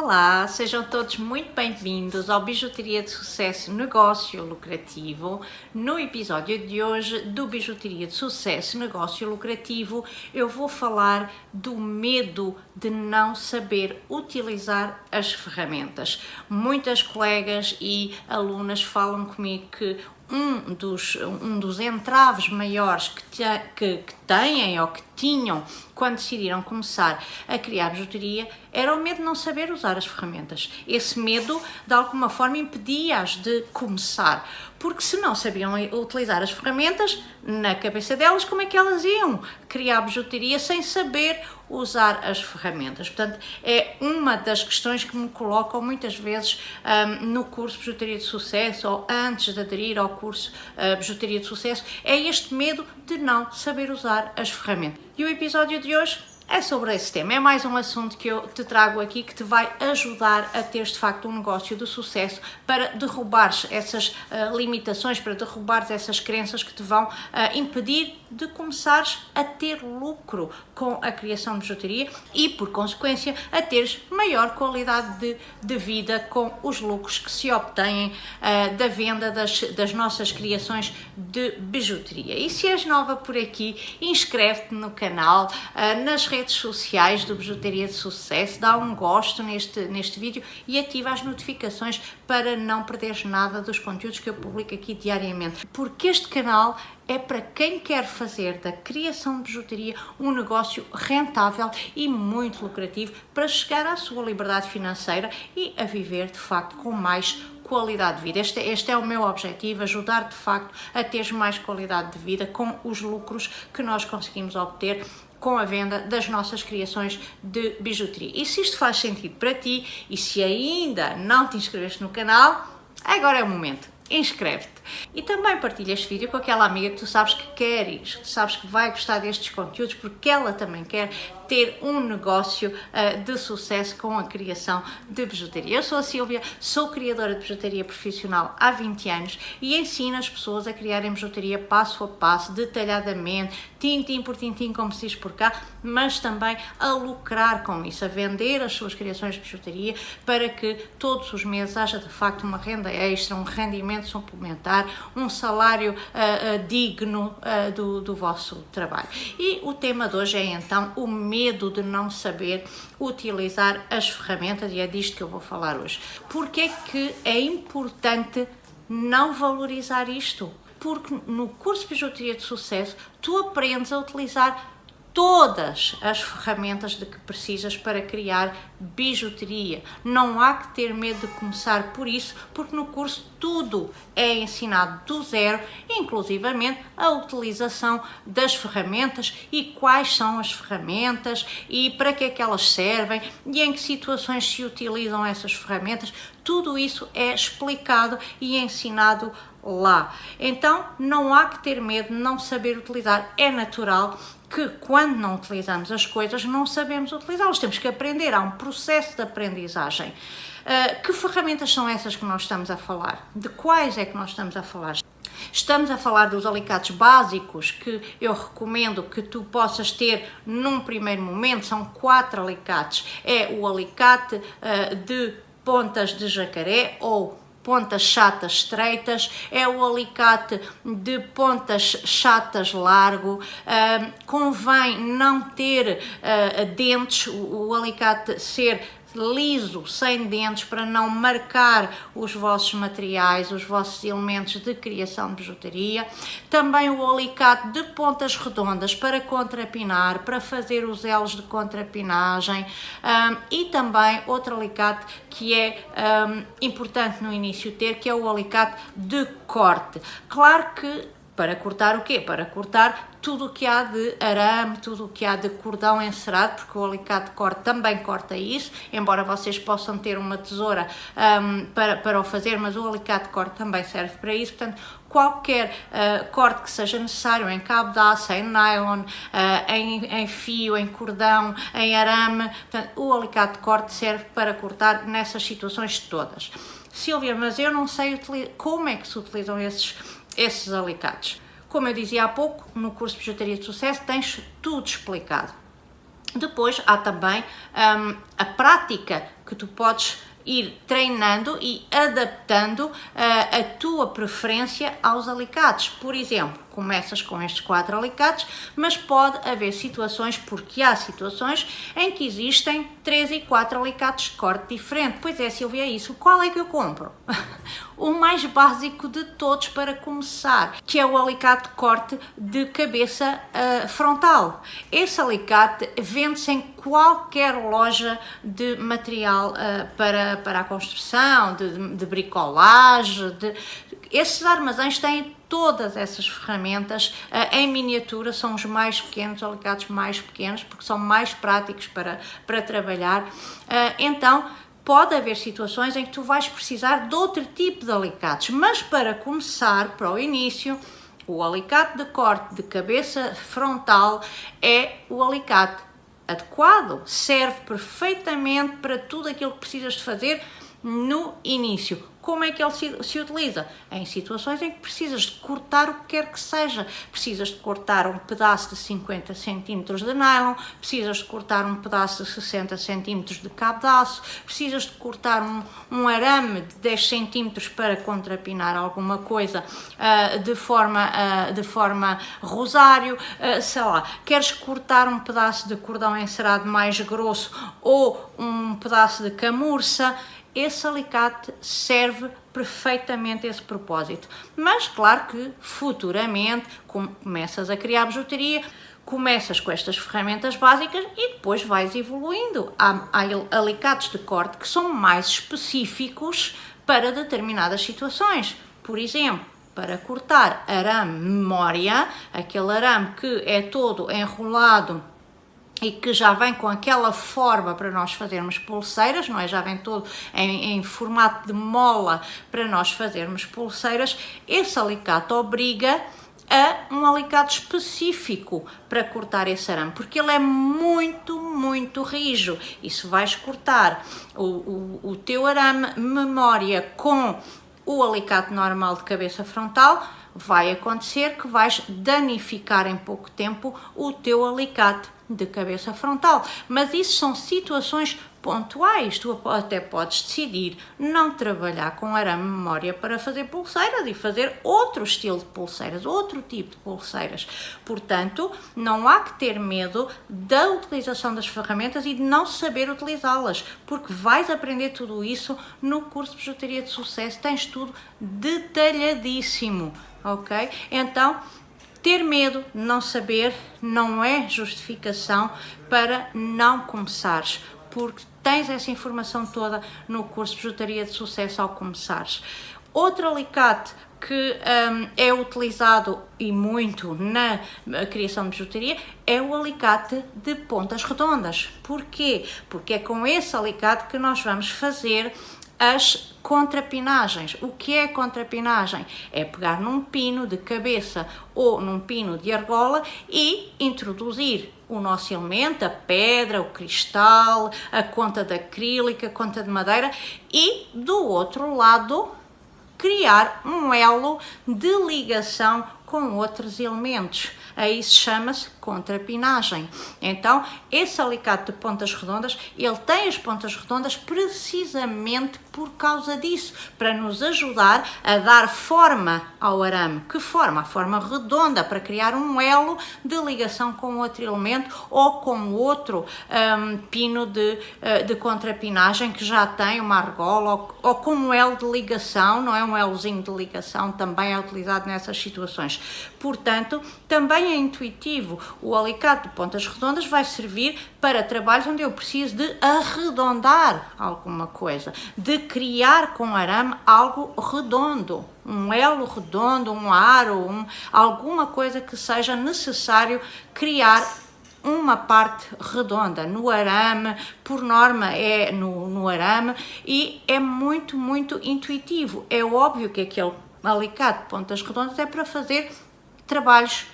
Olá, sejam todos muito bem-vindos ao Bijuteria de Sucesso Negócio Lucrativo. No episódio de hoje do Bijuteria de Sucesso Negócio Lucrativo, eu vou falar do medo de não saber utilizar as ferramentas. Muitas colegas e alunas falam comigo que um dos entraves maiores que têm ou que tinham quando decidiram começar a criar bijuteria era o medo de não saber usar as ferramentas. Esse medo, de alguma forma, impedia-as de começar, porque se não sabiam utilizar as ferramentas, na cabeça delas, como é que elas iam criar bijuteria sem saber usar as ferramentas? Portanto, é uma das questões que me colocam muitas vezes no curso Bijuteria de Sucesso ou antes de aderir ao curso Bijuteria de Sucesso, é este medo de não saber usar as ferramentas. E o episódio de hoje é sobre esse tema, é mais um assunto que eu te trago aqui que te vai ajudar a teres de facto um negócio de sucesso, para derrubares essas limitações, para derrubares essas crenças que te vão impedir de começares a ter lucro com a criação de bijuteria e, por consequência, a teres maior qualidade de vida com os lucros que se obtêm da venda das nossas criações de bijuteria. E se és nova por aqui, inscreve-te no canal, nas redes sociais do Bijuteria de Sucesso, dá um gosto neste vídeo e ativa as notificações para não perderes nada dos conteúdos que eu publico aqui diariamente, porque este canal é para quem quer fazer da criação de bijuteria um negócio rentável e muito lucrativo para chegar à sua liberdade financeira e a viver de facto com mais qualidade de vida. Este é o meu objetivo, ajudar de facto a teres mais qualidade de vida com os lucros que nós conseguimos obter com a venda das nossas criações de bijuteria. E se isto faz sentido para ti e se ainda não te inscreveste no canal, agora é o momento. Inscreve-te e também partilha este vídeo com aquela amiga que tu sabes que queres, que tu sabes que vai gostar destes conteúdos, porque ela também quer ter um negócio de sucesso com a criação de bijuteria. Eu sou a Sílvia, sou criadora de bijuteria profissional há 20 anos e ensino as pessoas a criarem bijuteria passo a passo, detalhadamente, tintim por tintim, como se diz por cá, mas também a lucrar com isso, a vender as suas criações de bijuteria para que todos os meses haja de facto uma renda extra, um rendimento suplementar, um salário digno do vosso trabalho. E o tema de hoje é então o medo de não saber utilizar as ferramentas, e é disto que eu vou falar hoje. Porque é que é importante não valorizar isto? Porque no curso de Bijuteria de Sucesso tu aprendes a utilizar todas as ferramentas de que precisas para criar bijuteria. Não há que ter medo de começar por isso, porque no curso tudo é ensinado do zero, inclusivamente a utilização das ferramentas e quais são as ferramentas e para que é que elas servem e em que situações se utilizam essas ferramentas. Tudo isso é explicado e ensinado lá. Então não há que ter medo de não saber utilizar. É natural que quando não utilizamos as coisas não sabemos utilizá-las, temos que aprender, há um processo de aprendizagem. Que ferramentas são essas que nós estamos a falar? De quais é que nós estamos a falar? Estamos a falar dos alicates básicos que eu recomendo que tu possas ter num primeiro momento. São 4 alicates. É o alicate de pontas de jacaré ou pontas chatas estreitas, é o alicate de pontas chatas largo, convém não ter dentes, o alicate ser liso, sem dentes, para não marcar os vossos materiais, os vossos elementos de criação de bijuteria. Também o alicate de pontas redondas para contrapinar, para fazer os elos de contrapinagem, e também outro alicate que é importante no início ter, que é o alicate de corte. Claro que para cortar o quê? Para cortar tudo o que há de arame, tudo o que há de cordão encerado, porque o alicate de corte também corta isso, embora vocês possam ter uma tesoura para o fazer, mas o alicate de corte também serve para isso. Portanto, qualquer corte que seja necessário, em cabo de aço, em nylon, em fio, em cordão, em arame, portanto, o alicate de corte serve para cortar nessas situações todas. Sílvia, mas eu não sei como é que se utilizam esses alicates. Como eu dizia há pouco, no curso de Bijuteria de Sucesso tens tudo explicado. Depois há também a prática que tu podes ir treinando e adaptando a tua preferência aos alicates. Por exemplo, começas com estes 4 alicates, mas pode haver situações, porque há situações em que existem 3 e 4 alicates de corte diferente. Pois é, Silvia, é isso. Qual é que eu compro? O mais básico de todos para começar, que é o alicate de corte de cabeça frontal. Esse alicate vende-se em qualquer loja de material para a construção, de bricolagem. Esses armazéns têm todas essas ferramentas em miniatura, são os mais pequenos, alicates mais pequenos, porque são mais práticos para trabalhar. Então, pode haver situações em que tu vais precisar de outro tipo de alicates, mas para começar, para o início, o alicate de corte de cabeça frontal é o alicate adequado, serve perfeitamente para tudo aquilo que precisas de fazer no início. Como é que ele se utiliza? Em situações em que precisas de cortar o que quer que seja. Precisas de cortar um pedaço de 50 cm de nylon, precisas de cortar um pedaço de 60 cm de cabo de aço, precisas de cortar um arame de 10 cm para contrapinar alguma coisa de forma rosário, sei lá, queres cortar um pedaço de cordão encerado mais grosso ou um pedaço de camurça. Esse alicate serve perfeitamente a esse propósito, mas claro que futuramente começas a criar bijuteria, começas com estas ferramentas básicas e depois vais evoluindo. Há alicates de corte que são mais específicos para determinadas situações, por exemplo, para cortar arame memória, aquele arame que é todo enrolado e que já vem com aquela forma para nós fazermos pulseiras, não é? Já vem todo em formato de mola para nós fazermos pulseiras. Esse alicate obriga a um alicate específico para cortar esse arame, porque ele é muito, muito rijo. E se vais cortar o teu arame memória com o alicate normal de cabeça frontal, vai acontecer que vais danificar em pouco tempo o teu alicate de cabeça frontal. Mas isso são situações pontuais. Tu até podes decidir não trabalhar com arame memória para fazer pulseiras e fazer outro estilo de pulseiras, outro tipo de pulseiras. Portanto, não há que ter medo da utilização das ferramentas e de não saber utilizá-las, porque vais aprender tudo isso no curso de Bijuteria de Sucesso. Tens tudo detalhadíssimo, ok? Então, ter medo, não saber, não é justificação para não começares, porque tens essa informação toda no curso de Bijuteria de Sucesso ao começares. Outro alicate que é utilizado e muito na criação de bijuteria é o alicate de pontas redondas. Porquê? Porque é com esse alicate que nós vamos fazer as contrapinagens. O que é contrapinagem? É pegar num pino de cabeça ou num pino de argola e introduzir o nosso elemento, a pedra, o cristal, a conta de acrílica, a conta de madeira e do outro lado criar um elo de ligação com outros elementos. Aí chama-se contrapinagem. Então, esse alicate de pontas redondas, ele tem as pontas redondas precisamente por causa disso, para nos ajudar a dar forma ao arame. Que forma? A forma redonda, para criar um elo de ligação com outro elemento ou com outro pino de contrapinagem que já tem uma argola ou com um elo de ligação, não é? Um elozinho de ligação também é utilizado nessas situações. Portanto, também é intuitivo. O alicate de pontas redondas vai servir para trabalhos onde eu preciso de arredondar alguma coisa, de criar com arame algo redondo, um elo redondo, um aro, alguma coisa que seja necessário criar uma parte redonda no arame, por norma é no arame, e é muito, muito intuitivo. É óbvio que aquele alicate de pontas redondas é para fazer trabalhos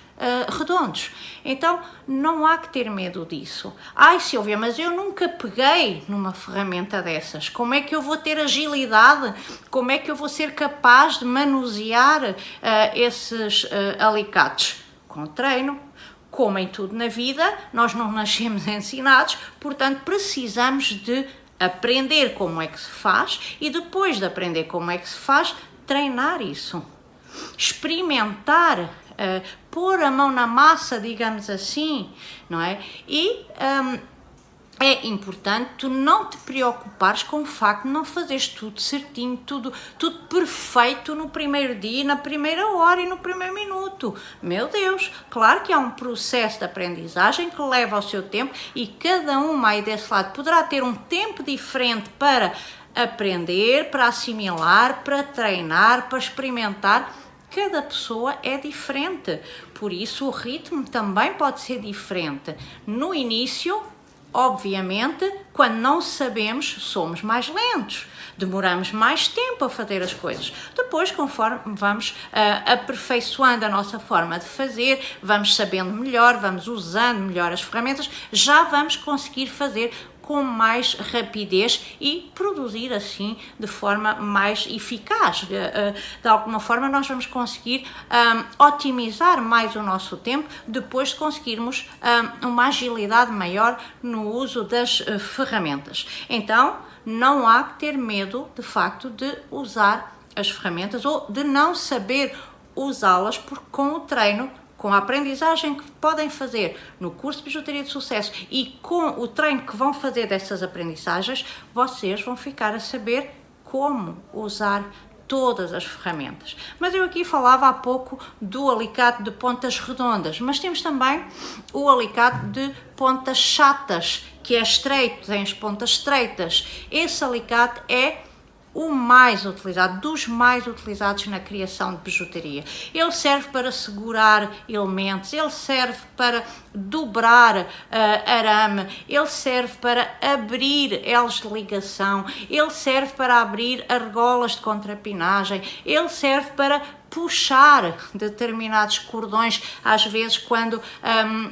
redondos. Então, não há que ter medo disso. Ai, Silvia, mas eu nunca peguei numa ferramenta dessas. Como é que eu vou ter agilidade? Como é que eu vou ser capaz de manusear esses alicates? Com treino. Como em tudo na vida, nós não nascemos ensinados, portanto, precisamos de aprender como é que se faz e depois de aprender como é que se faz, treinar isso. Experimentar, pôr a mão na massa, digamos assim, não é? E é importante tu não te preocupares com o facto de não fazeres tudo certinho, tudo perfeito no primeiro dia, na primeira hora e no primeiro minuto. Meu Deus, claro que há um processo de aprendizagem que leva ao seu tempo e cada uma aí desse lado poderá ter um tempo diferente para aprender, para assimilar, para treinar, para experimentar. Cada pessoa é diferente, por isso o ritmo também pode ser diferente. No início, obviamente, quando não sabemos, somos mais lentos, demoramos mais tempo a fazer as coisas. Depois, conforme vamos aperfeiçoando a nossa forma de fazer, vamos sabendo melhor, vamos usando melhor as ferramentas, já vamos conseguir fazer com mais rapidez e produzir assim de forma mais eficaz. De alguma forma nós vamos conseguir otimizar mais o nosso tempo depois de conseguirmos uma agilidade maior no uso das ferramentas. Então não há que ter medo de facto de usar as ferramentas ou de não saber usá-las, porque com o treino, com a aprendizagem que podem fazer no curso de Bijuteria de Sucesso e com o treino que vão fazer dessas aprendizagens, vocês vão ficar a saber como usar todas as ferramentas. Mas eu aqui falava há pouco do alicate de pontas redondas, mas temos também o alicate de pontas chatas, que é estreito, tem as pontas estreitas. Esse alicate é o mais utilizado, dos mais utilizados na criação de bijuteria. Ele serve para segurar elementos, ele serve para dobrar arame, ele serve para abrir elos de ligação, ele serve para abrir argolas de contrapinagem, ele serve para puxar determinados cordões, às vezes quando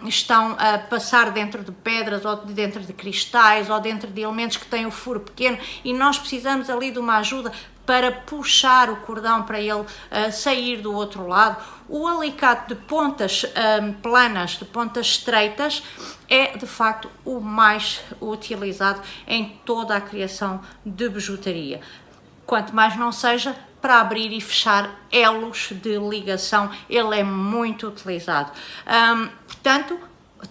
estão a passar dentro de pedras ou dentro de cristais ou dentro de elementos que têm o furo pequeno e nós precisamos ali de uma ajuda para puxar o cordão para ele sair do outro lado. O alicate de pontas planas, de pontas estreitas, é de facto o mais utilizado em toda a criação de bijuteria. Quanto mais não seja para abrir e fechar elos de ligação, ele é muito utilizado. Portanto,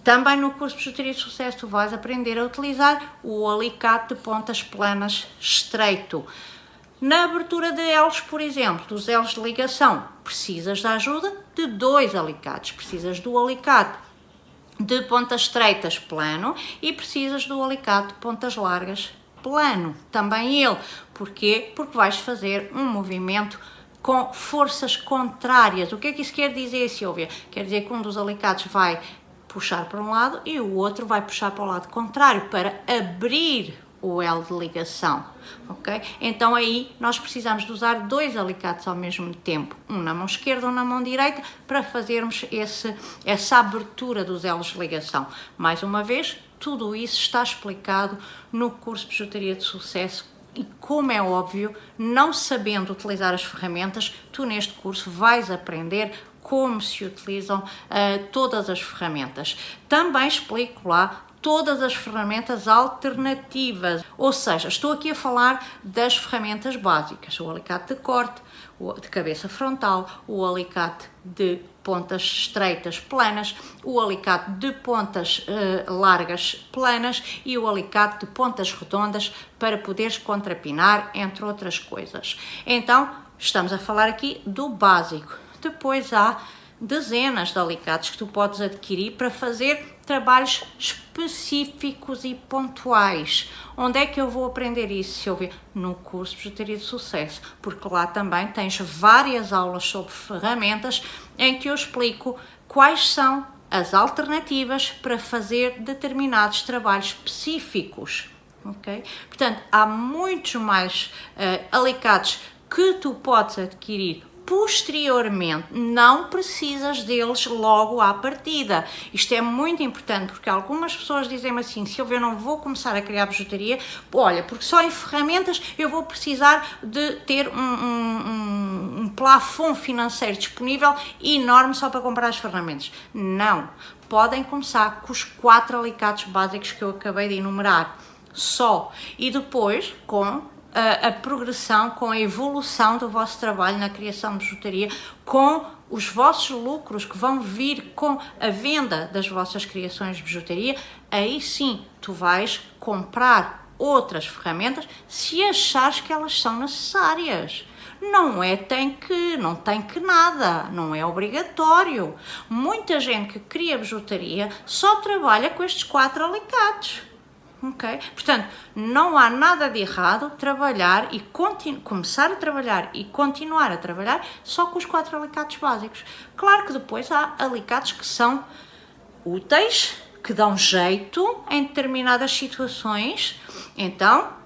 também no curso de Bijuteria de Sucesso tu vais aprender a utilizar o alicate de pontas planas estreito. Na abertura de elos, por exemplo, dos elos de ligação, precisas da ajuda de dois alicates. Precisas do alicate de pontas estreitas plano e precisas do alicate de pontas largas plano, também ele. Porquê? Porque vais fazer um movimento com forças contrárias. O que é que isso quer dizer, Silvia? Quer dizer que um dos alicates vai puxar para um lado e o outro vai puxar para o lado contrário, para abrir o elo de ligação, ok? Então aí nós precisamos de usar dois alicates ao mesmo tempo, um na mão esquerda, um na mão direita, para fazermos essa abertura dos elos de ligação. Mais uma vez, tudo isso está explicado no curso de Bijuteria de Sucesso e, como é óbvio, não sabendo utilizar as ferramentas, tu neste curso vais aprender como se utilizam todas as ferramentas. Também explico lá todas as ferramentas alternativas, ou seja, estou aqui a falar das ferramentas básicas, o alicate de corte, de cabeça frontal, o alicate de pontas estreitas planas, o alicate de pontas largas planas e o alicate de pontas redondas para poderes contrapinar, entre outras coisas. Então, estamos a falar aqui do básico. Depois há dezenas de alicates que tu podes adquirir para fazer trabalhos específicos e pontuais. Onde é que eu vou aprender isso, Silvia? No curso de Bijuteria de Sucesso, porque lá também tens várias aulas sobre ferramentas em que eu explico quais são as alternativas para fazer determinados trabalhos específicos. Okay? Portanto, há muitos mais alicates que tu podes adquirir posteriormente, não precisas deles logo à partida. Isto é muito importante porque algumas pessoas dizem-me assim: Silvia, eu não vou começar a criar bijuteria, olha, porque só em ferramentas eu vou precisar de ter um plafond financeiro disponível enorme só para comprar as ferramentas. Não, podem começar com os 4 alicates básicos que eu acabei de enumerar. só. E depois, com a progressão, com a evolução do vosso trabalho na criação de bijutaria, com os vossos lucros que vão vir com a venda das vossas criações de bijutaria, aí sim tu vais comprar outras ferramentas se achares que elas são necessárias. Não tem que nada, não é obrigatório. Muita gente que cria bijutaria só trabalha com estes 4 alicates. Okay? Portanto, não há nada de errado trabalhar e começar a trabalhar e continuar a trabalhar só com os 4 alicates básicos. Claro que depois há alicates que são úteis, que dão jeito em determinadas situações. Então,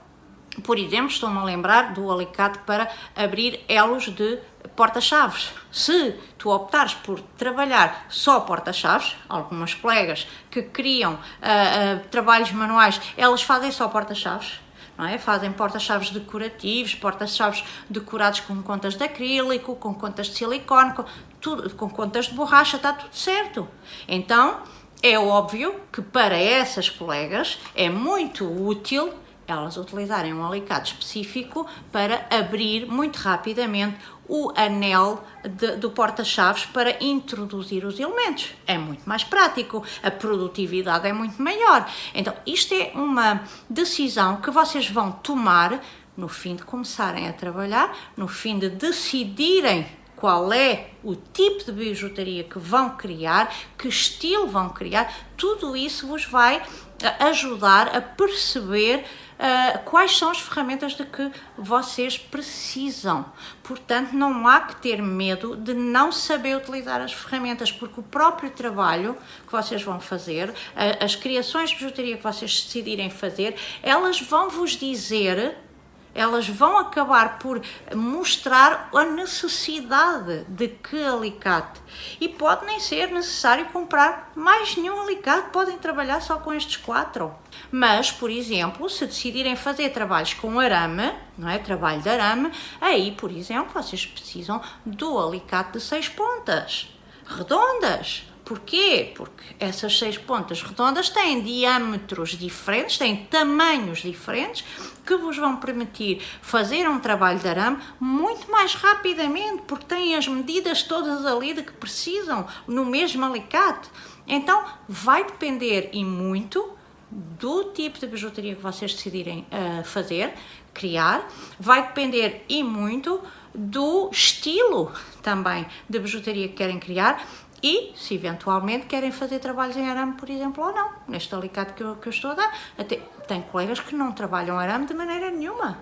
por exemplo, estou-me a lembrar do alicate para abrir elos de porta-chaves. Se tu optares por trabalhar só porta-chaves, algumas colegas que criam trabalhos manuais, elas fazem só porta-chaves, não é? Fazem porta-chaves decorativos, porta-chaves decorados com contas de acrílico, com contas de silicone, com contas de borracha, está tudo certo. Então, é óbvio que para essas colegas é muito útil elas utilizarem um alicate específico para abrir muito rapidamente o anel do porta-chaves para introduzir os elementos. É muito mais prático, a produtividade é muito maior. Então, isto é uma decisão que vocês vão tomar no fim de começarem a trabalhar, no fim de decidirem qual é o tipo de bijutaria que vão criar, que estilo vão criar. Tudo isso vos vai ajudar a perceber quais são as ferramentas de que vocês precisam. Portanto, não há que ter medo de não saber utilizar as ferramentas, porque o próprio trabalho que vocês vão fazer, as criações de bijutaria que vocês decidirem fazer, elas vão vos dizer, elas vão acabar por mostrar a necessidade de que alicate. E pode nem ser necessário comprar mais nenhum alicate, podem trabalhar só com estes 4. Mas, por exemplo, se decidirem fazer trabalhos com arame, não é? Trabalho de arame, aí, por exemplo, vocês precisam do alicate de 6 pontas, redondas. Porquê? Porque essas 6 pontas redondas têm diâmetros diferentes, têm tamanhos diferentes, que vos vão permitir fazer um trabalho de arame muito mais rapidamente, porque têm as medidas todas ali de que precisam no mesmo alicate. Então, vai depender e muito do tipo de bijutaria que vocês decidirem fazer, criar, vai depender e muito do estilo também de bijutaria que querem criar, e se eventualmente querem fazer trabalhos em arame, por exemplo, ou não. Neste alicate que eu estou a dar, até tem colegas que não trabalham arame de maneira nenhuma.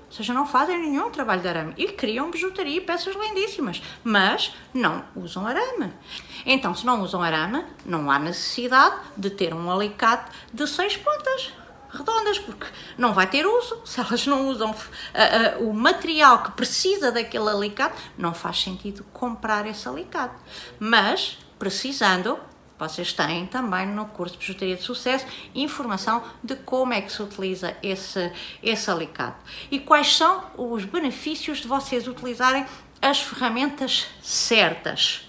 Ou seja, não fazem nenhum trabalho de arame e criam bijutaria e peças lindíssimas, mas não usam arame. Então, se não usam arame, não há necessidade de ter um alicate de 6 pontas redondas, porque não vai ter uso. Se elas não usam o material que precisa daquele alicate, não faz sentido comprar esse alicate. Mas, precisando, vocês têm também no curso de Bijutaria de Sucesso informação de como é que se utiliza esse alicate e quais são os benefícios de vocês utilizarem as ferramentas certas.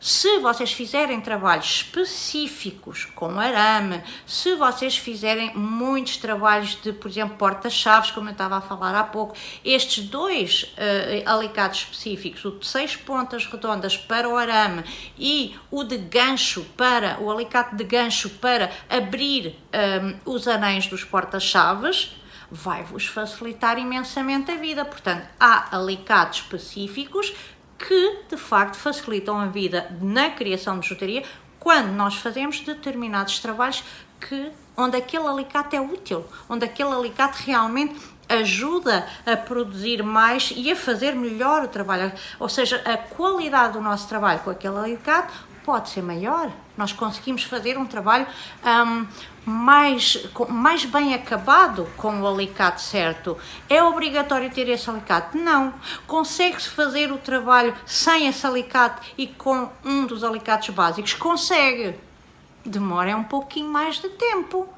Se vocês fizerem trabalhos específicos com arame, se vocês fizerem muitos trabalhos de, por exemplo, porta-chaves, como eu estava a falar há pouco, estes 2 alicates específicos, o de 6 pontas redondas para o arame e o de gancho para, o alicate de gancho para abrir os anéis dos porta-chaves, vai-vos facilitar imensamente a vida. Portanto, há alicates específicos que, de facto, facilitam a vida na criação de bijutaria quando nós fazemos determinados trabalhos onde aquele alicate é útil, onde aquele alicate realmente ajuda a produzir mais e a fazer melhor o trabalho. Ou seja, a qualidade do nosso trabalho com aquele alicate pode ser maior. Nós conseguimos fazer um trabalho mais bem acabado com o alicate certo. É obrigatório ter esse alicate? Não. Consegue-se fazer o trabalho sem esse alicate e com um dos alicates básicos? Consegue. Demora um pouquinho mais de tempo.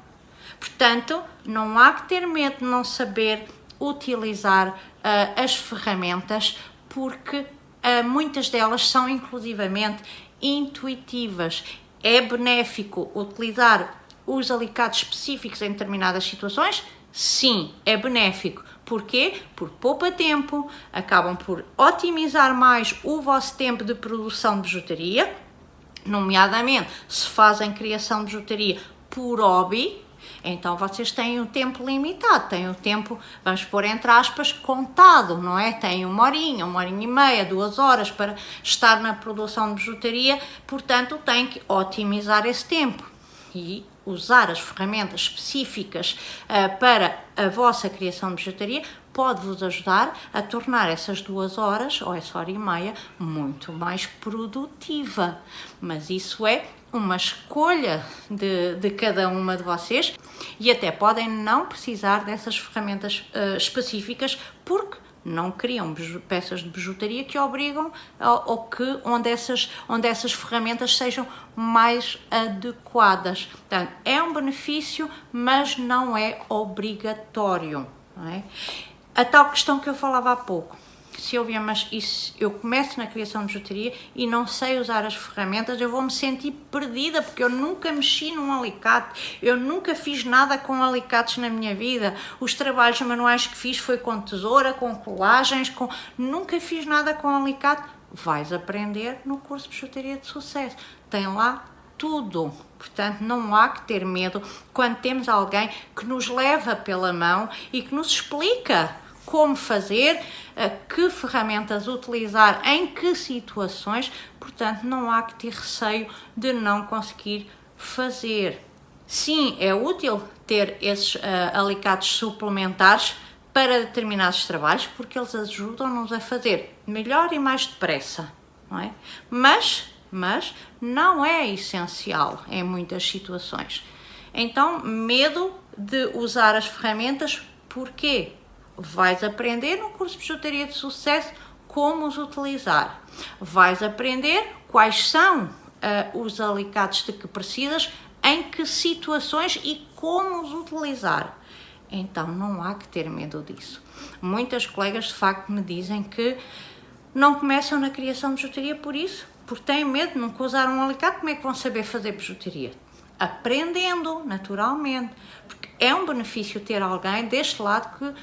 Portanto, não há que ter medo de não saber utilizar as ferramentas, porque muitas delas são inclusivamente intuitivas. É benéfico utilizar os alicates específicos em determinadas situações? Sim, é benéfico. Porquê? Porque poupa tempo, acabam por otimizar mais o vosso tempo de produção de bijutaria, nomeadamente se fazem criação de bijutaria por hobby, então vocês têm um tempo limitado, têm o tempo, vamos pôr entre aspas, contado, não é? Têm uma horinha e meia, 2 horas para estar na produção de bijutaria, portanto têm que otimizar esse tempo e usar as ferramentas específicas para a vossa criação de bijutaria pode-vos ajudar a tornar essas 2 horas ou essa hora e meia muito mais produtiva. Mas isso é uma escolha de cada uma de vocês e até podem não precisar dessas ferramentas específicas porque não criam peças de bijutaria que obrigam ou que onde essas ferramentas sejam mais adequadas. Portanto, é um benefício, mas não é obrigatório. Não é? A tal questão que eu falava há pouco. Se eu vier, mas eu começo na criação de bijutaria e não sei usar as ferramentas, eu vou me sentir perdida, porque eu nunca mexi num alicate, eu nunca fiz nada com alicates na minha vida. Os trabalhos manuais que fiz foi com tesoura, com colagens, nunca fiz nada com alicate. Vais aprender no curso de bijutaria de sucesso. Tem lá tudo. Portanto, não há que ter medo quando temos alguém que nos leva pela mão e que nos explica como fazer, que ferramentas utilizar, em que situações. Portanto, não há que ter receio de não conseguir fazer. Sim, é útil ter esses alicates suplementares para determinados trabalhos, porque eles ajudam-nos a fazer melhor e mais depressa, não é? Mas não é essencial em muitas situações. Então, medo de usar as ferramentas, porquê? Vais aprender no curso de bijutaria de sucesso como os utilizar. Vais aprender quais são os alicates de que precisas, em que situações e como os utilizar. Então não há que ter medo disso. Muitas colegas de facto me dizem que não começam na criação de bijutaria por isso, porque têm medo de nunca usar um alicate. Como é que vão saber fazer bijutaria? Aprendendo, naturalmente, porque é um benefício ter alguém deste lado que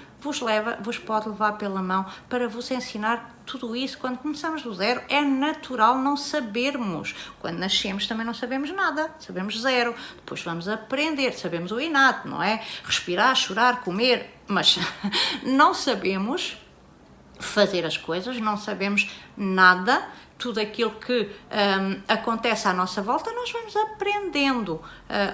vos pode levar pela mão para vos ensinar tudo isso. Quando começamos do zero, é natural não sabermos. Quando nascemos também não sabemos nada, sabemos zero. Depois vamos aprender, sabemos o inato, não é? Respirar, chorar, comer, mas não sabemos fazer as coisas, não sabemos nada. Tudo aquilo que acontece à nossa volta, nós vamos aprendendo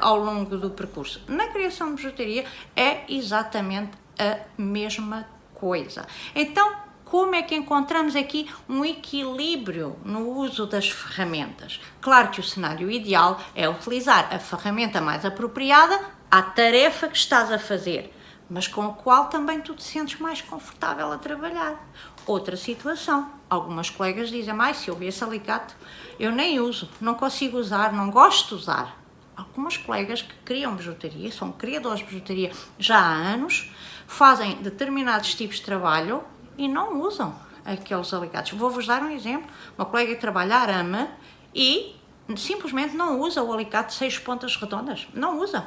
ao longo do percurso. Na criação de bijutaria é exatamente a mesma coisa. Então, como é que encontramos aqui um equilíbrio no uso das ferramentas? Claro que o cenário ideal é utilizar a ferramenta mais apropriada à tarefa que estás a fazer, mas com a qual também tu te sentes mais confortável a trabalhar. Outra situação, algumas colegas dizem, se eu ver esse alicate, eu nem uso, não consigo usar, não gosto de usar. Algumas colegas que criam bijutaria, são criadores de bijutaria já há anos, fazem determinados tipos de trabalho e não usam aqueles alicates. Vou-vos dar um exemplo. Uma colega que trabalha arame e simplesmente não usa o alicate de 6 pontas redondas. Não usa.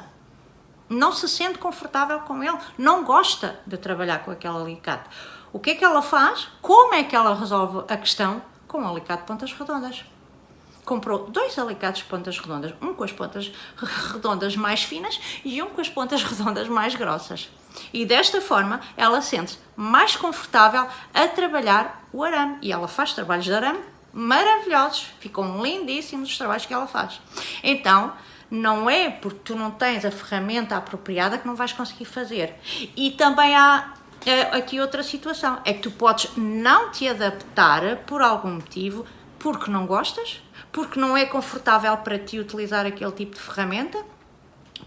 Não se sente confortável com ele. Não gosta de trabalhar com aquele alicate. O que é que ela faz? Como é que ela resolve a questão? Com um alicate de pontas redondas. Comprou 2 alicates de pontas redondas, um com as pontas redondas mais finas e um com as pontas redondas mais grossas. E desta forma ela sente-se mais confortável a trabalhar o arame. E ela faz trabalhos de arame maravilhosos, ficam lindíssimos os trabalhos que ela faz. Então, não é porque tu não tens a ferramenta apropriada que não vais conseguir fazer. E também há aqui outra situação, é que tu podes não te adaptar por algum motivo, porque não gostas, porque não é confortável para ti utilizar aquele tipo de ferramenta,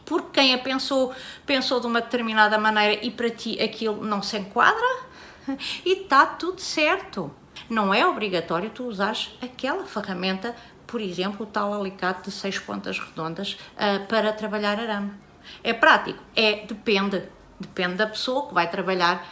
porque quem a pensou de uma determinada maneira e para ti aquilo não se enquadra, e está tudo certo. Não é obrigatório tu usares aquela ferramenta, por exemplo, o tal alicate de 6 pontas redondas para trabalhar arame. É prático? Depende da pessoa que vai trabalhar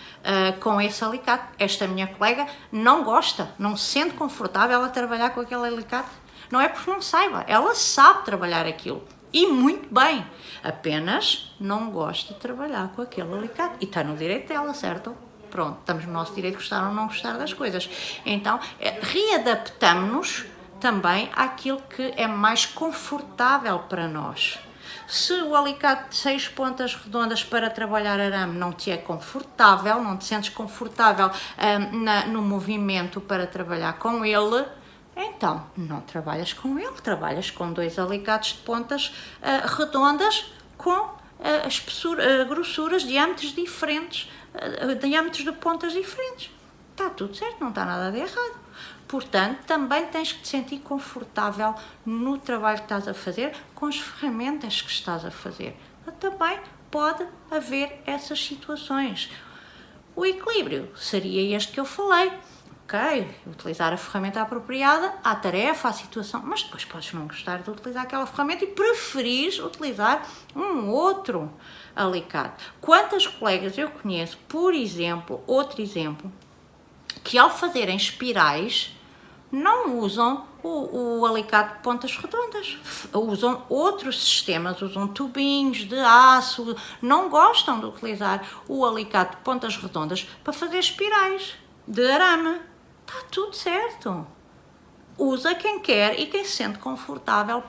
com esse alicate. Esta minha colega não gosta, não se sente confortável a trabalhar com aquele alicate. Não é porque não saiba, ela sabe trabalhar aquilo e muito bem, apenas não gosta de trabalhar com aquele alicate e está no direito dela, certo? Pronto, estamos no nosso direito de gostar ou não gostar das coisas. Então, readaptamos-nos também àquilo que é mais confortável para nós. Se o alicate de 6 pontas redondas para trabalhar arame não te é confortável, não te sentes confortável no movimento para trabalhar com ele, então não trabalhas com ele, trabalhas com 2 alicates de pontas redondas com grossuras, diâmetros diferentes, diâmetros de pontas diferentes. Está tudo certo, não está nada de errado. Portanto, também tens que te sentir confortável no trabalho que estás a fazer, com as ferramentas que estás a fazer. Também pode haver essas situações. O equilíbrio seria este que eu falei. Ok, utilizar a ferramenta apropriada à tarefa, à situação, mas depois podes não gostar de utilizar aquela ferramenta e preferires utilizar um outro alicate. Quantas colegas eu conheço, por exemplo, outro exemplo, que ao fazerem espirais não usam o alicate de pontas redondas, usam outros sistemas, usam tubinhos de aço, não gostam de utilizar o alicate de pontas redondas para fazer espirais de arame. Está tudo certo. Usa quem quer e quem se sente confortável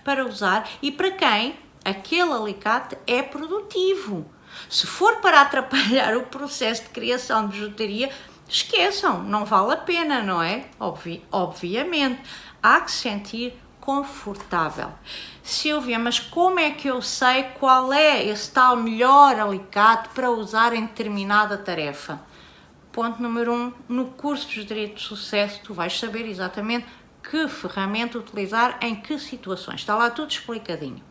para usar e para quem aquele alicate é produtivo. Se for para atrapalhar o processo de criação de bijuteria, esqueçam, não vale a pena, não é? Obviamente, há que se sentir confortável. Silvia, mas como é que eu sei qual é esse tal melhor alicate para usar em determinada tarefa? Ponto número 1, no curso de Bijuteria de Sucesso tu vais saber exatamente que ferramenta utilizar em que situações. Está lá tudo explicadinho.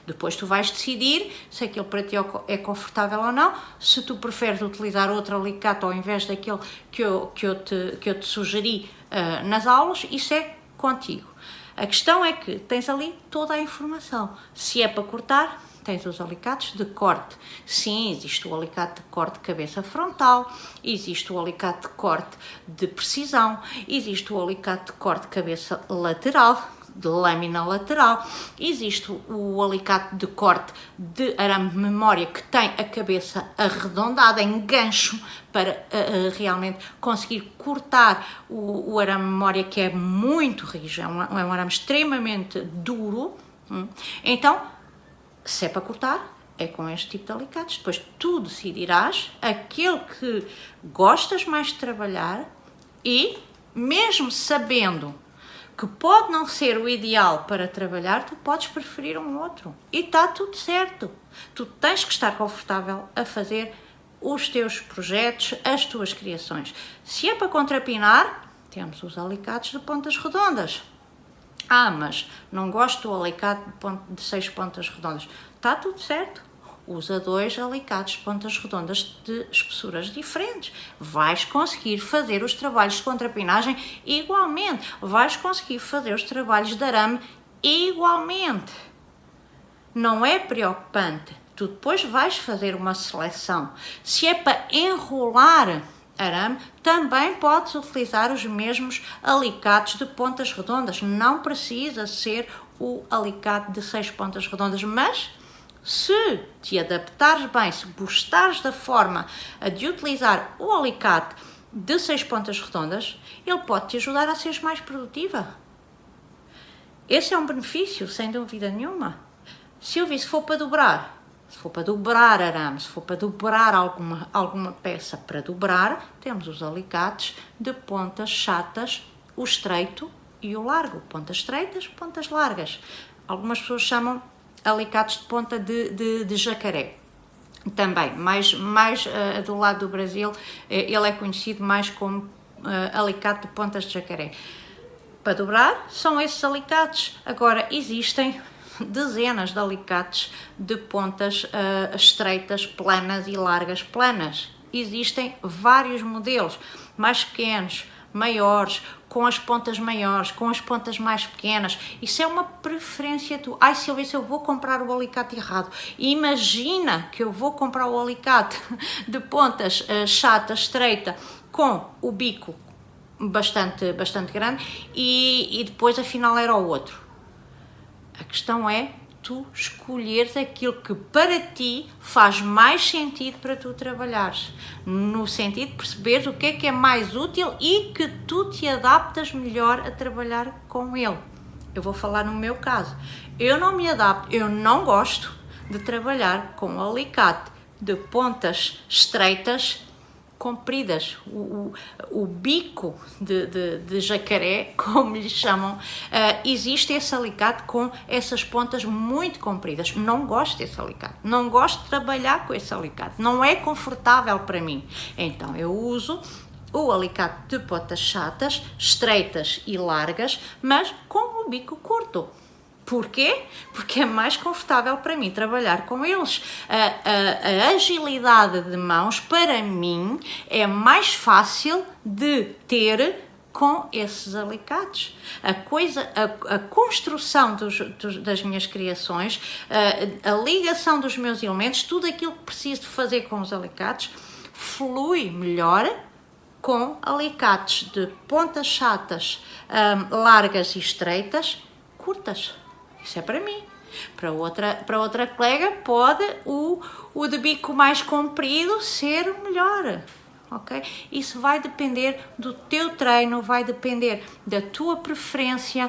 Depois tu vais decidir se aquilo para ti é confortável ou não, se tu preferes utilizar outro alicate ao invés daquele que eu te sugeri nas aulas, isso é contigo. A questão é que tens ali toda a informação. Se é para cortar, tens os alicates de corte. Sim, existe o alicate de corte de cabeça frontal, existe o alicate de corte de precisão, existe o alicate de corte de cabeça lateral, de lâmina lateral, existe o alicate de corte de arame de memória que tem a cabeça arredondada em gancho para realmente conseguir cortar o arame de memória, que é muito rijo, é um arame extremamente duro. Então, se é para cortar, é com este tipo de alicates. Depois tu decidirás aquele que gostas mais de trabalhar e, mesmo sabendo que pode não ser o ideal para trabalhar, tu podes preferir um outro. E está tudo certo. Tu tens que estar confortável a fazer os teus projetos, as tuas criações. Se é para contrapinar, temos os alicates de pontas redondas. Ah, mas não gosto do alicate de 6 pontas redondas. Está tudo certo. Usa 2 alicates de pontas redondas de espessuras diferentes. Vais conseguir fazer os trabalhos de contrapinagem igualmente. Vais conseguir fazer os trabalhos de arame igualmente. Não é preocupante. Tu depois vais fazer uma seleção. Se é para enrolar arame, também podes utilizar os mesmos alicates de pontas redondas. Não precisa ser o alicate de 6 pontas redondas, mas se te adaptares bem, se gostares da forma de utilizar o alicate de 6 pontas redondas, ele pode te ajudar a seres mais produtiva. Esse é um benefício, sem dúvida nenhuma. Silvia, se for para dobrar arame, se for para dobrar alguma peça para dobrar, temos os alicates de pontas chatas, o estreito e o largo. Pontas estreitas, pontas largas. Algumas pessoas chamam alicates de ponta de jacaré. Também, mais do lado do Brasil, ele é conhecido mais como alicate de pontas de jacaré. Para dobrar, são esses alicates. Agora, existem dezenas de alicates de pontas estreitas, planas e largas planas. Existem vários modelos, mais pequenos, maiores, com as pontas maiores, com as pontas mais pequenas. Isso é uma preferência tua. Ai, Silvia, se eu vou comprar o alicate errado. Imagina que eu vou comprar o alicate de pontas chata, estreita, com o bico bastante grande e depois afinal era o outro. A questão é, tu escolheres aquilo que para ti faz mais sentido para tu trabalhares, no sentido de perceberes o que é mais útil e que tu te adaptas melhor a trabalhar com ele. Eu vou falar no meu caso. Eu não me adapto, eu não gosto de trabalhar com alicate de pontas estreitas, compridas, o bico de jacaré, como lhe chamam, existe esse alicate com essas pontas muito compridas. Não gosto desse alicate, não gosto de trabalhar com esse alicate, não é confortável para mim. Então eu uso o alicate de pontas chatas, estreitas e largas, mas com o bico curto. Porquê? Porque é mais confortável para mim trabalhar com eles. A agilidade de mãos, para mim, é mais fácil de ter com esses alicates. A construção das minhas criações, a ligação dos meus elementos, tudo aquilo que preciso de fazer com os alicates, flui melhor com alicates de pontas chatas, largas e estreitas, curtas. Isso é para mim. Para outra colega pode o de bico mais comprido ser melhor, ok? Isso vai depender do teu treino, vai depender da tua preferência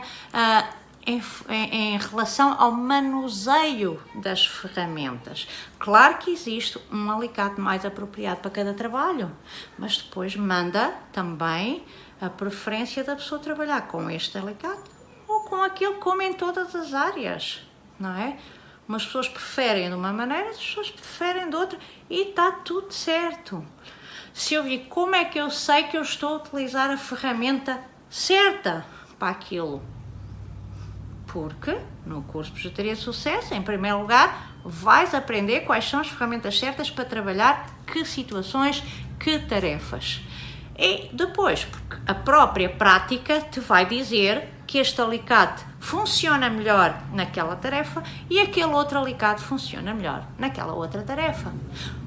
em relação ao manuseio das ferramentas. Claro que existe um alicate mais apropriado para cada trabalho, mas depois manda também a preferência da pessoa trabalhar com este alicate ou com aquele, como em todas as áreas, não é? Umas pessoas preferem de uma maneira, outras pessoas preferem de outra e está tudo certo. Se eu vi como é que eu sei que eu estou a utilizar a ferramenta certa para aquilo? Porque no curso de Bijuteria de Sucesso, em primeiro lugar, vais aprender quais são as ferramentas certas para trabalhar que situações, que tarefas. E depois, porque a própria prática te vai dizer que este alicate funciona melhor naquela tarefa e aquele outro alicate funciona melhor naquela outra tarefa.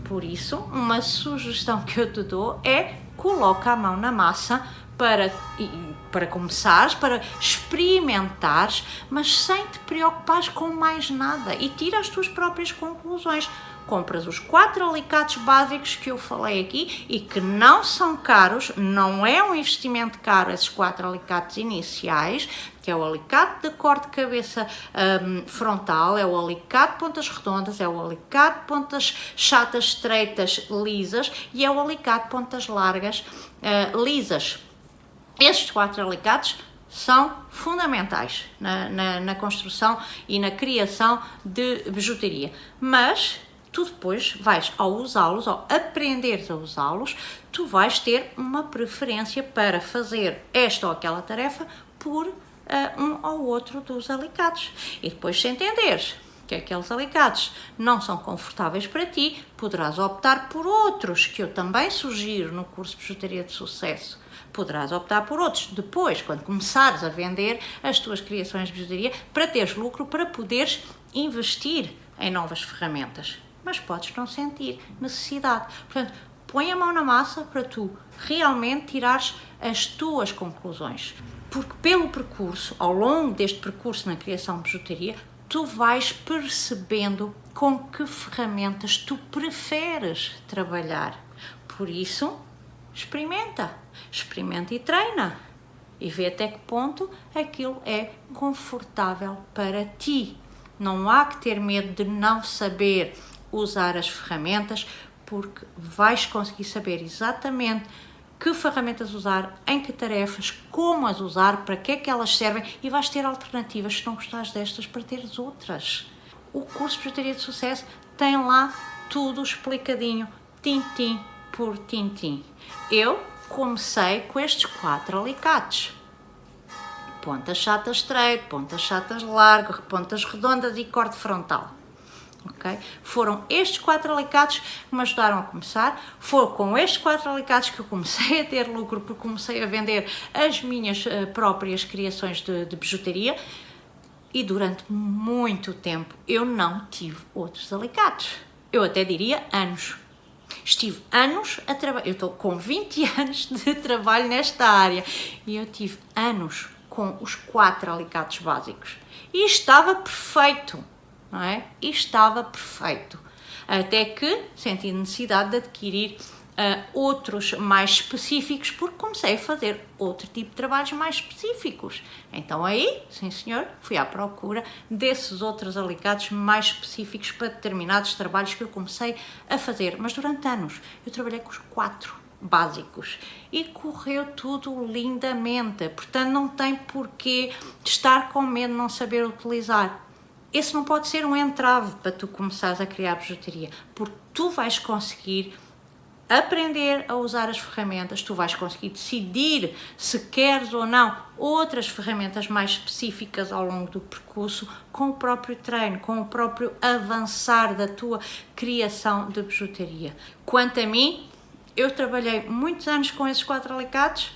Por isso, uma sugestão que eu te dou é coloca a mão na massa para começares, para experimentares, mas sem te preocupares com mais nada e tira as tuas próprias conclusões. Compras os 4 alicates básicos que eu falei aqui e que não são caros, não é um investimento caro esses 4 alicates iniciais, que é o alicate de corte de cabeça frontal, é o alicate de pontas redondas, é o alicate de pontas chatas, estreitas, lisas e é o alicate de pontas largas, lisas. Estes 4 alicates são fundamentais na construção e na criação de bijuteria, mas tu depois vais, ao usá-los, ao aprenderes a usá-los, tu vais ter uma preferência para fazer esta ou aquela tarefa por um ou outro dos alicates. E depois, se entenderes que aqueles alicates não são confortáveis para ti, poderás optar por outros, que eu também sugiro no curso de Bijuteria de Sucesso. Poderás optar por outros depois, quando começares a vender as tuas criações de bijuteria, para teres lucro, para poderes investir em novas ferramentas. Mas podes não sentir necessidade. Portanto, põe a mão na massa para tu realmente tirares as tuas conclusões. Porque pelo percurso, ao longo deste percurso na criação de bijuteria, tu vais percebendo com que ferramentas tu preferes trabalhar. Por isso, experimenta e treina e vê até que ponto aquilo é confortável para ti. Não há que ter medo de não saber usar as ferramentas, porque vais conseguir saber exatamente que ferramentas usar, em que tarefas, como as usar, para que é que elas servem e vais ter alternativas, se não gostares destas, para teres outras. O curso de Bijuteria de Sucesso tem lá tudo explicadinho, tintim por tintim. Eu comecei com estes 4 alicates. Pontas chatas estreito, pontas chatas largas, pontas redondas e corte frontal. Okay? Foram estes 4 alicates que me ajudaram a começar. Foi com estes 4 alicates que eu comecei a ter lucro, porque comecei a vender as minhas próprias criações de bijuteria. E durante muito tempo eu não tive outros alicates. Eu até diria anos. Estive anos a trabalhar, eu estou com 20 anos de trabalho nesta área e eu tive anos com os 4 alicates básicos e estava perfeito. não é? E estava perfeito. Até que senti necessidade de adquirir outros mais específicos, porque comecei a fazer outro tipo de trabalhos mais específicos. Então aí, sim senhor, fui à procura desses outros alicates mais específicos para determinados trabalhos que eu comecei a fazer. Mas durante anos eu trabalhei com os 4 básicos e correu tudo lindamente. Portanto, não tem porquê estar com medo de não saber utilizar. Esse não pode ser um entrave para tu começares a criar bijuteria, porque tu vais conseguir aprender a usar as ferramentas, tu vais conseguir decidir se queres ou não outras ferramentas mais específicas ao longo do percurso com o próprio treino, com o próprio avançar da tua criação de bijuteria. Quanto a mim, eu trabalhei muitos anos com esses 4 alicates,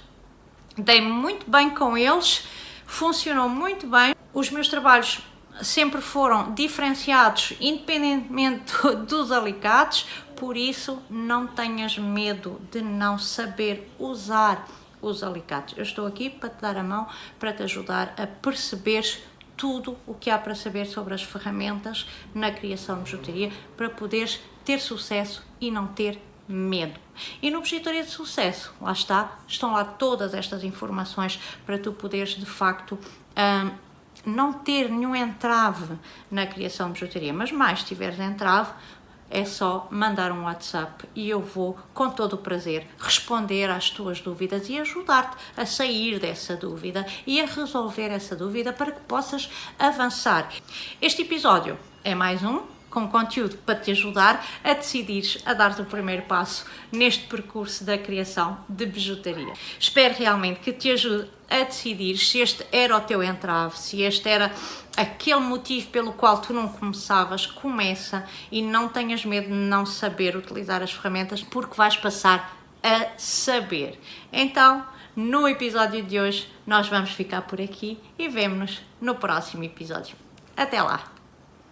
dei-me muito bem com eles, funcionou muito bem. Os meus trabalhos sempre foram diferenciados independentemente dos alicates, por isso não tenhas medo de não saber usar os alicates. Eu estou aqui para te dar a mão, para te ajudar a perceberes tudo o que há para saber sobre as ferramentas na criação de bijuteria, para poderes ter sucesso e não ter medo. E no Bijuteria de Sucesso, lá está, estão lá todas estas informações para tu poderes de facto não ter nenhum entrave na criação de bijuteria, mas mais se tiveres entrave, é só mandar um WhatsApp e eu vou, com todo o prazer, responder às tuas dúvidas e ajudar-te a sair dessa dúvida e a resolver essa dúvida para que possas avançar. Este episódio é mais um com conteúdo para te ajudar a decidires a dar-te o primeiro passo neste percurso da criação de bijuteria. Espero realmente que te ajude a decidir se este era o teu entrave, se este era aquele motivo pelo qual tu não começavas. Começa e não tenhas medo de não saber utilizar as ferramentas, porque vais passar a saber. Então, no episódio de hoje, nós vamos ficar por aqui e vemo-nos no próximo episódio. Até lá!